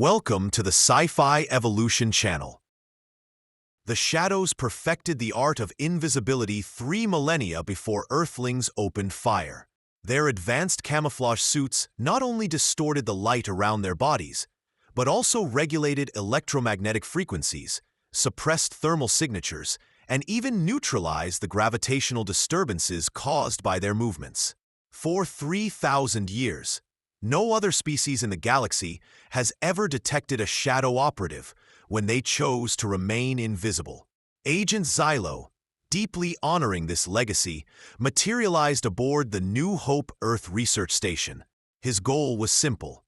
Welcome to the Sci-Fi Evolution channel. The Shadows perfected the art of invisibility 3 millennia before Earthlings opened fire. Their advanced camouflage suits not only distorted the light around their bodies, but also regulated electromagnetic frequencies, suppressed thermal signatures, and even neutralized the gravitational disturbances caused by their movements. For 3,000 years, no other species in the galaxy has ever detected a shadow operative when they chose to remain invisible. Agent Xylo, deeply honoring this legacy, materialized aboard the New Hope Earth Research Station. His goal was simple: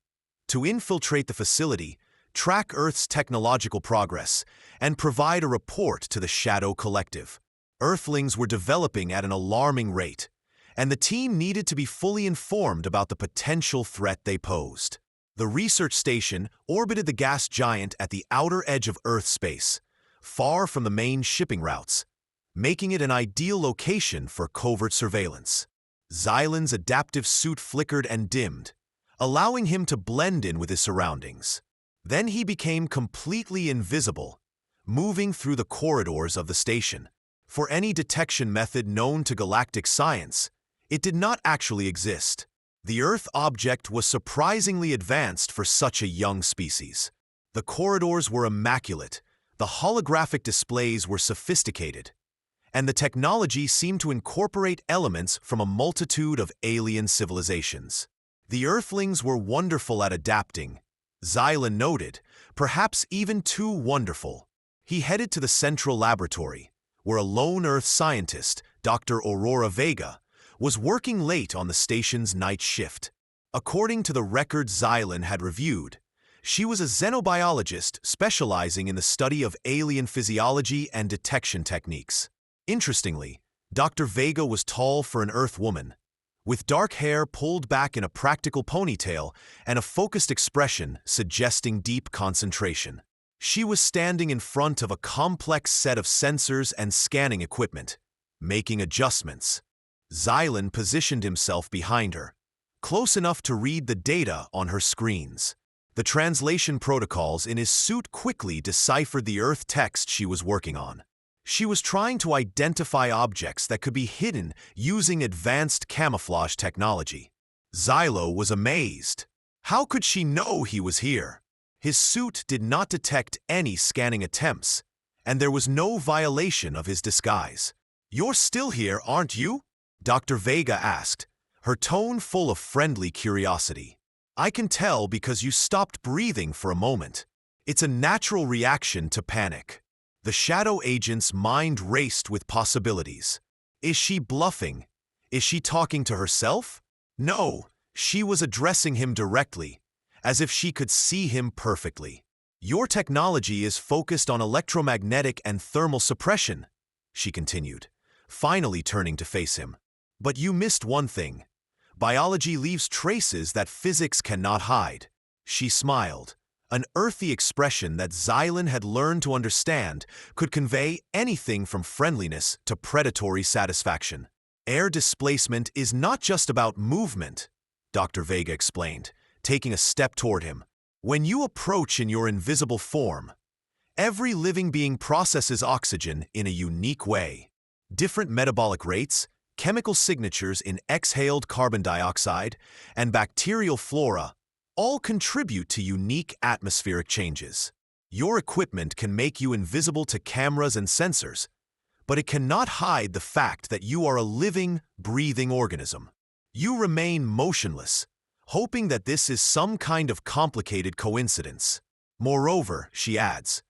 to infiltrate the facility, track Earth's technological progress, and provide a report to the Shadow Collective. Earthlings were developing at an alarming rate, and the team needed to be fully informed about the potential threat they posed. The research station orbited the gas giant at the outer edge of Earth space, far from the main shipping routes, making it an ideal location for covert surveillance. Xylan's adaptive suit flickered and dimmed, allowing him to blend in with his surroundings. Then he became completely invisible, moving through the corridors of the station. For any detection method known to galactic science, it did not actually exist. The Earth object was surprisingly advanced for such a young species. The corridors were immaculate, the holographic displays were sophisticated, and the technology seemed to incorporate elements from a multitude of alien civilizations. The Earthlings were wonderful at adapting, Xylan noted, perhaps even too wonderful. He headed to the central laboratory, where a lone Earth scientist, Dr. Aurora Vega, was working late on the station's night shift. According to the records Xylan had reviewed, she was a xenobiologist specializing in the study of alien physiology and detection techniques. Interestingly, Dr. Vega was tall for an Earth woman, with dark hair pulled back in a practical ponytail and a focused expression suggesting deep concentration. She was standing in front of a complex set of sensors and scanning equipment, making adjustments. Xylan positioned himself behind her, close enough to read the data on her screens. The translation protocols in his suit quickly deciphered the Earth text she was working on. She was trying to identify objects that could be hidden using advanced camouflage technology. Xylo was amazed. How could she know he was here? His suit did not detect any scanning attempts, and there was no violation of his disguise. "You're still here, aren't you?" Dr. Vega asked, her tone full of friendly curiosity. "I can tell because you stopped breathing for a moment. It's a natural reaction to panic." The shadow agent's mind raced with possibilities. Is she bluffing? Is she talking to herself? No, she was addressing him directly, as if she could see him perfectly. "Your technology is focused on electromagnetic and thermal suppression," she continued, finally turning to face him. "But you missed one thing. Biology leaves traces that physics cannot hide." She smiled, an earthy expression that Xylan had learned to understand could convey anything from friendliness to predatory satisfaction. "Air displacement is not just about movement," Dr. Vega explained, taking a step toward him. "When you approach in your invisible form, every living being processes oxygen in a unique way. Different metabolic rates, chemical signatures in exhaled carbon dioxide, and bacterial flora all contribute to unique atmospheric changes. Your equipment can make you invisible to cameras and sensors, but it cannot hide the fact that you are a living, breathing organism. You remain motionless, hoping that this is some kind of complicated coincidence. Moreover," she adds,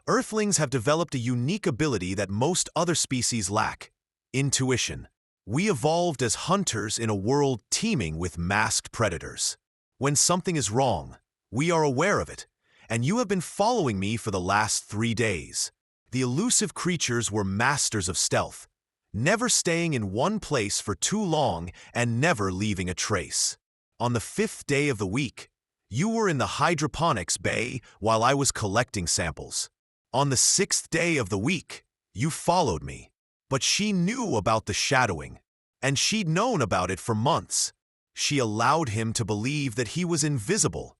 "Earthlings have developed a unique ability that most other species lack: intuition. We evolved as hunters in a world teeming with masked predators. When something is wrong, we are aware of it, and you have been following me for the last 3 days." The elusive creatures were masters of stealth, never staying in one place for too long and never leaving a trace. "On the 5th day of the week, you were in the hydroponics bay while I was collecting samples. On the 6th day of the week, you followed me." But she knew about the shadowing, and she'd known about it for months. She allowed him to believe that he was invisible,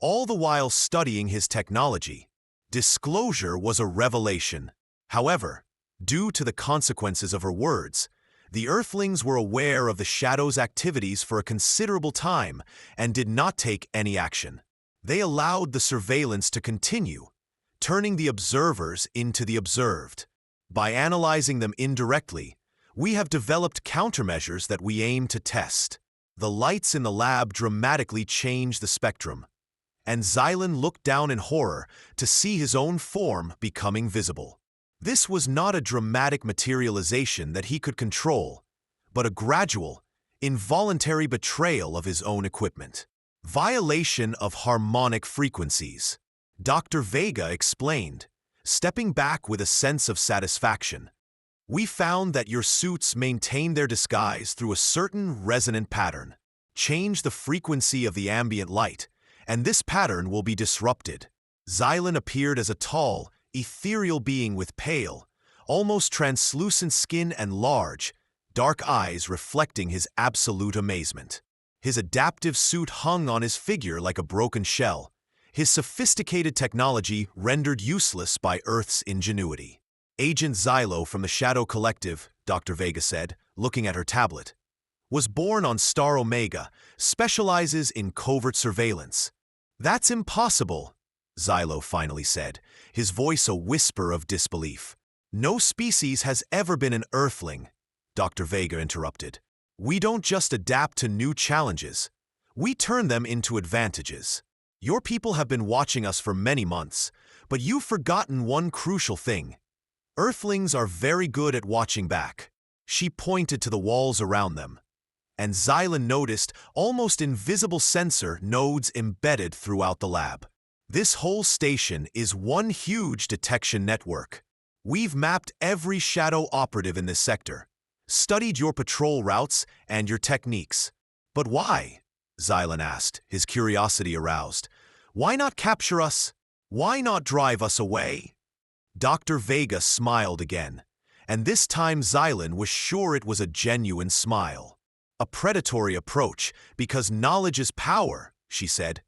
all the while studying his technology. Disclosure was a revelation. However, due to the consequences of her words, the Earthlings were aware of the Shadow's activities for a considerable time and did not take any action. They allowed the surveillance to continue, turning the observers into the observed. By analyzing them indirectly, we have developed countermeasures that we aim to test. The lights in the lab dramatically changed the spectrum, and Xylan looked down in horror to see his own form becoming visible. This was not a dramatic materialization that he could control, but a gradual, involuntary betrayal of his own equipment. Violation of harmonic frequencies, Dr. Vega explained, stepping back with a sense of satisfaction. We found that your suits maintain their disguise through a certain resonant pattern. Change the frequency of the ambient light, and this pattern will be disrupted. Xylan appeared as a tall, ethereal being with pale, almost translucent skin and large, dark eyes reflecting his absolute amazement. His adaptive suit hung on his figure like a broken shell, his sophisticated technology rendered useless by Earth's ingenuity. Agent Xylo from the Shadow Collective, Dr. Vega said, looking at her tablet, was born on Star Omega, specializes in covert surveillance. That's impossible, Xylo finally said, his voice a whisper of disbelief. No species has ever been an Earthling, Dr. Vega interrupted. We don't just adapt to new challenges, we turn them into advantages. Your people have been watching us for many months, but you've forgotten one crucial thing. Earthlings are very good at watching back. She pointed to the walls around them, and Xylan noticed almost invisible sensor nodes embedded throughout the lab. This whole station is one huge detection network. We've mapped every shadow operative in this sector, studied your patrol routes and your techniques. But why? Xylan asked, his curiosity aroused. Why not capture us? Why not drive us away? Dr. Vega smiled again, and this time Xylan was sure it was a genuine smile. A predatory approach, because knowledge is power, she said.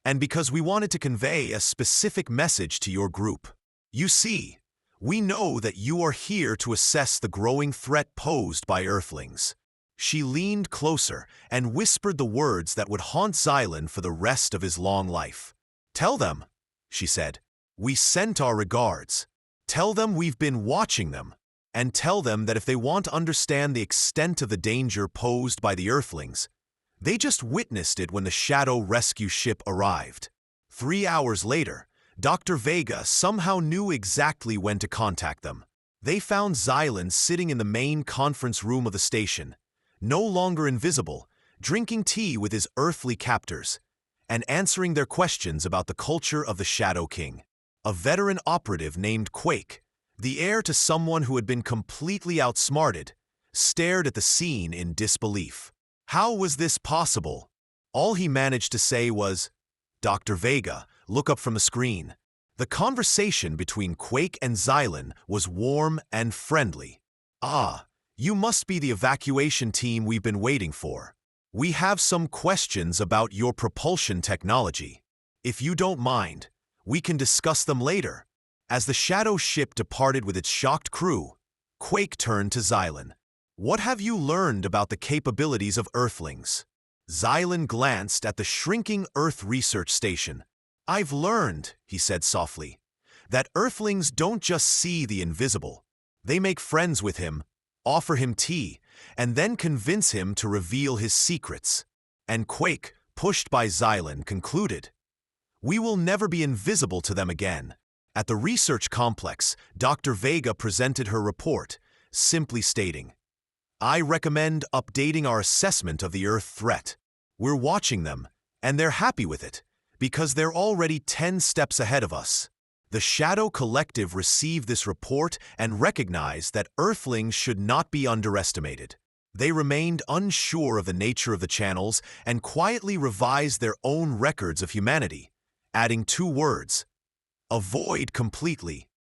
And because we wanted to convey a specific message to your group. You see, we know that you are here to assess the growing threat posed by Earthlings. She leaned closer and whispered the words that would haunt Xylan for the rest of his long life. Tell them, she said, we sent our regards. Tell them we've been watching them. And tell them that if they want to understand the extent of the danger posed by the Earthlings, they just witnessed it when the Shadow rescue ship arrived. 3 hours later, Dr. Vega somehow knew exactly when to contact them. They found Xylan sitting in the main conference room of the station, no longer invisible, drinking tea with his earthly captors, and answering their questions about the culture of the Shadow King. A veteran operative named Quake, the heir to someone who had been completely outsmarted, stared at the scene in disbelief. How was this possible? All he managed to say was, Dr. Vega, look up from the screen. The conversation between Quake and Xylan was warm and friendly. Ah, you must be the evacuation team we've been waiting for. We have some questions about your propulsion technology. If you don't mind, we can discuss them later. As the Shadow ship departed with its shocked crew, Quake turned to Xylan. What have you learned about the capabilities of Earthlings? Xylan glanced at the shrinking Earth research station. I've learned, he said softly, that Earthlings don't just see the invisible. They make friends with him, offer him tea, and then convince him to reveal his secrets. And Quake, pushed by Xylan, concluded, we will never be invisible to them again. At the research complex, Dr. Vega presented her report, simply stating, I recommend updating our assessment of the Earth threat. We're watching them, and they're happy with it, because they're already 10 steps ahead of us. The Shadow Collective received this report and recognized that Earthlings should not be underestimated. They remained unsure of the nature of the channels and quietly revised their own records of humanity, adding 2 words, avoid completely.